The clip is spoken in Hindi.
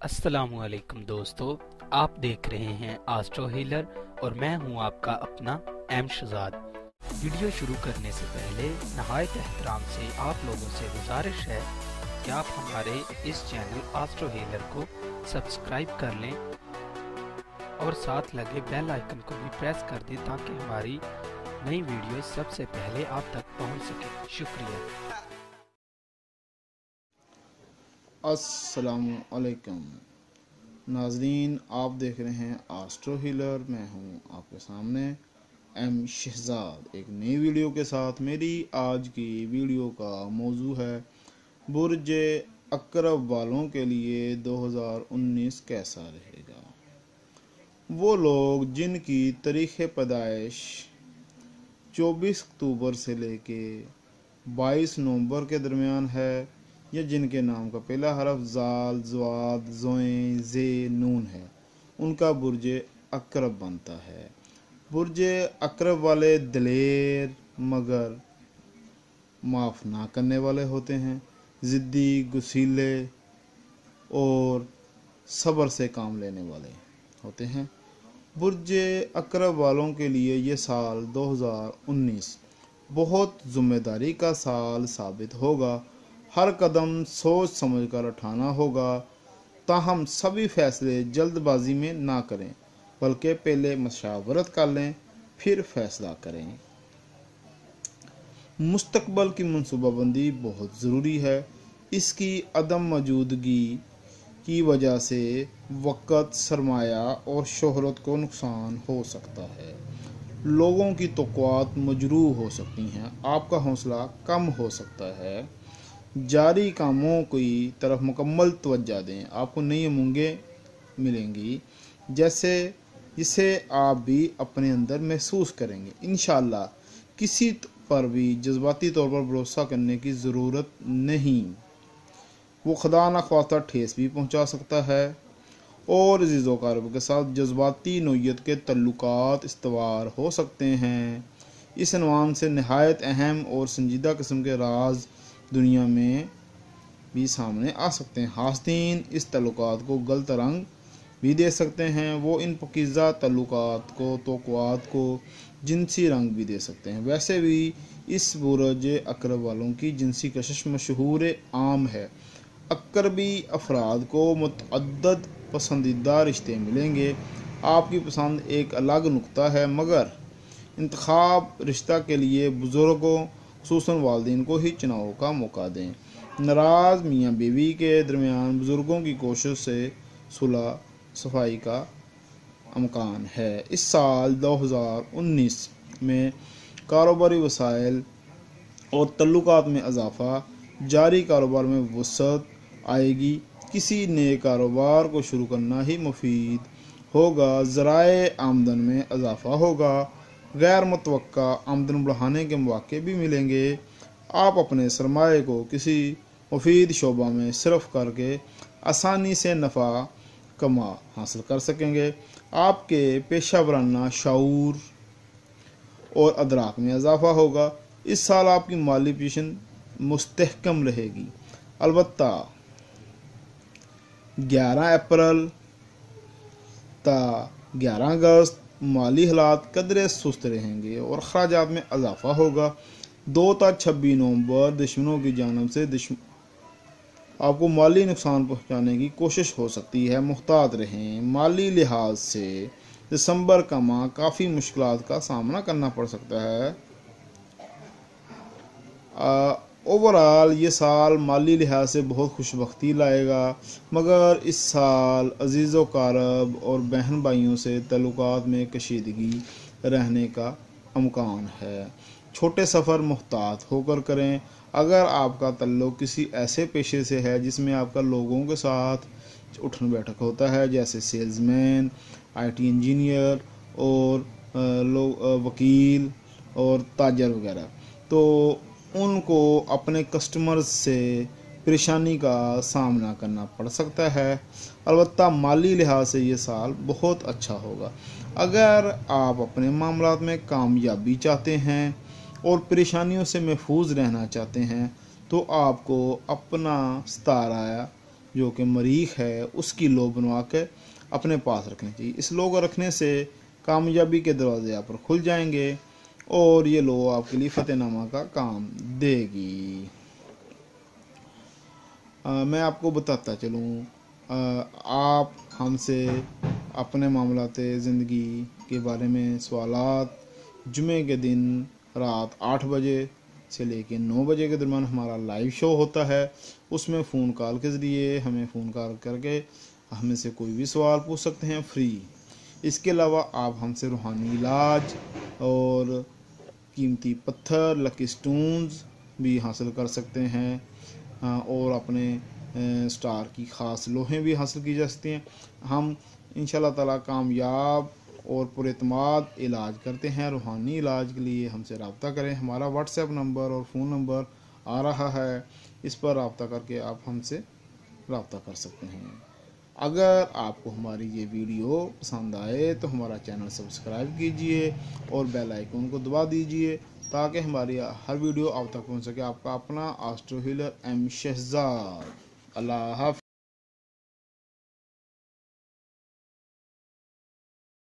अस्सलामुअलैकुम दोस्तों, आप देख रहे हैं आस्ट्रो हीलर और मैं हूं आपका अपना एम शहजाद। वीडियो शुरू करने से पहले नहायत एहतराम से आप लोगों से गुजारिश है कि आप हमारे इस चैनल आस्ट्रो हीलर को सब्सक्राइब कर लें और साथ लगे बेल आइकन को भी प्रेस कर दें ताकि हमारी नई वीडियो सबसे पहले आप तक पहुंच सके। शुक्रिया। अस्सलामुअलैकुम नाजरीन, आप देख रहे हैं आस्ट्रो हीलर। मैं हूं आपके सामने एम शहजाद एक नई वीडियो के साथ। मेरी आज की वीडियो का मौजू है बुर्ज अकरब वालों के लिए 2019 कैसा रहेगा। वो लोग जिनकी तारीख़ पैदाइश 24 अक्टूबर से लेके 22 नवंबर के दरमियान है या जिनके नाम का पहला हरफ जाल, ज़वाद, ज़ोए, जे, नून है, उनका बुर्ज अकरब बनता है। बुर्ज अकरब वाले दिलेर मगर माफ़ ना करने वाले होते हैं, ज़िद्दी, गुस्सीले और सब्र से काम लेने वाले होते हैं। बुर्ज अकरब वालों के लिए ये साल 2019 बहुत ज़िम्मेदारी का साल साबित होगा। हर कदम सोच समझकर उठाना होगा। ताहम सभी फैसले जल्दबाजी में ना करें, बल्कि पहले मशावरत कर लें फिर फैसला करें। मुस्तकबल की मनसूबाबंदी बहुत ज़रूरी है। इसकी अदम मौजूदगी की वजह से वक़्त, सरमाया और शोहरत को नुकसान हो सकता है। लोगों की तौक़ुआत मजरूह हो सकती हैं, आपका हौसला कम हो सकता है। जारी कामों की तरफ मुकम्मल तवज्जो दें, आपको नई उमंगें मिलेंगी जैसे जिसे आप भी अपने अंदर महसूस करेंगे। इंशाअल्लाह किसी पर भी जज्बाती तौर पर भरोसा करने की ज़रूरत नहीं, वो खुदा न ख्वास्ता ठेस भी पहुंचा सकता है और अज़ीज़ो क़रीब के साथ जज्बाती नोयत के तल्लुकात इस्तवार हो सकते हैं। इस अनवान से नहायत अहम और संजीदा किस्म के राज दुनिया में भी सामने आ सकते हैं। हास्तीन इस तल्लुकात को गलत रंग भी दे सकते हैं। वो इन पकीज़ा तल्लुकात को, तौक़ुआत को जिनसी रंग भी दे सकते हैं। वैसे भी इस बुर्ज अकरब वालों की जिनसी कशिश मशहूर आम है। अकरबी अफराद को मुतअद्दद पसंदीदा रिश्ते मिलेंगे। आपकी पसंद एक अलग नुक्ता है, मगर इंतखाब रिश्ता के लिए बुज़ुर्गों खुसूसन वालिदैन को ही चुनाव का मौका दें। नाराज़ मियाँ बीवी के दरमियान बुज़ुर्गों की कोशिश से सुलह सफाई का अमकान है। इस साल 2019 में कारोबारी वसाइल और तल्लुकात में इजाफ़ा, जारी कारोबार में वसअत आएगी। किसी नए कारोबार को शुरू करना ही मुफीद होगा। ज़राए आमदन में इजाफ़ा होगा। गैर मुतवक्का आमदन बढ़ाने के मौके भी मिलेंगे। आप अपने सरमाए को किसी मुफीद शोबा में सिर्फ करके आसानी से नफ़ा कमा हासिल कर सकेंगे। आपके पेशा वराना शऊर और अदराक में इजाफ़ा होगा। इस साल आपकी माली पोजीशन मुस्तहकम रहेगी। अलबत्ता 11 अप्रैल ता 11 अगस्त माली हालात कदरे सुस्त रहेंगे और अखराजात में इजाफ़ा होगा। 2 ता 26 नवंबर दुश्मनों की जानब से आपको माली नुकसान पहुंचाने की कोशिश हो सकती है। मुहतात रहें। माली लिहाज से दिसंबर का माह काफ़ी मुश्किलात का सामना करना पड़ सकता है। ओवरऑल ये साल माली लिहाज से बहुत खुशबख्ती लाएगा, मगर इस साल अजीज़ो कारब और बहन भाइयों से तल्लुकात में कशीदगी रहने का अमकान है। छोटे सफ़र मुहतात होकर करें। अगर आपका तल्लुक किसी ऐसे पेशे से है जिसमें आपका लोगों के साथ उठन बैठक होता है, जैसे सेल्समैन, IT इंजीनियर और वकील और ताजर वगैरह, तो उनको अपने कस्टमर्स से परेशानी का सामना करना पड़ सकता है। अलबत्ता माली लिहाज से ये साल बहुत अच्छा होगा। अगर आप अपने मामलात में कामयाबी चाहते हैं और परेशानियों से महफूज रहना चाहते हैं तो आपको अपना सितारा जो कि मरीख है उसकी लो बनवा के अपने पास रखनी चाहिए। इस लो को रखने से कामयाबी के दरवाजे आप पर खुल जाएंगे और ये लो आपके लिए फतेहनामा का काम देगी। मैं आपको बताता चलूँ, आप हमसे अपने मामलात ज़िंदगी के बारे में सवालात जुमे के दिन रात 8 बजे से लेकर 9 बजे के दरमियान हमारा लाइव शो होता है। उसमें फ़ोन कॉल के ज़रिए हमें फ़ोन कॉल करके हमें से कोई भी सवाल पूछ सकते हैं फ्री। इसके अलावा आप हमसे रूहानी इलाज और कीमती पत्थर लकी स्टोन्स भी हासिल कर सकते हैं, और अपने स्टार की ख़ास लोहें भी हासिल की जा सकती हैं। हम इंशाल्लाह ताला कामयाब और पुरएतमाद इलाज करते हैं। रूहानी इलाज के लिए हमसे रब्ता करें। हमारा व्हाट्सएप नंबर और फ़ोन नंबर आ रहा है, इस पर रब्ता करके आप हमसे रब्ता कर सकते हैं। अगर आपको हमारी ये वीडियो पसंद आए तो हमारा चैनल सब्सक्राइब कीजिए और बेल आइकन को दबा दीजिए ताकि हमारी हर वीडियो आप तक पहुंच सके। आपका अपना एस्ट्रो हीलर एम शहजाद। अल्लाह हाफ़िज़।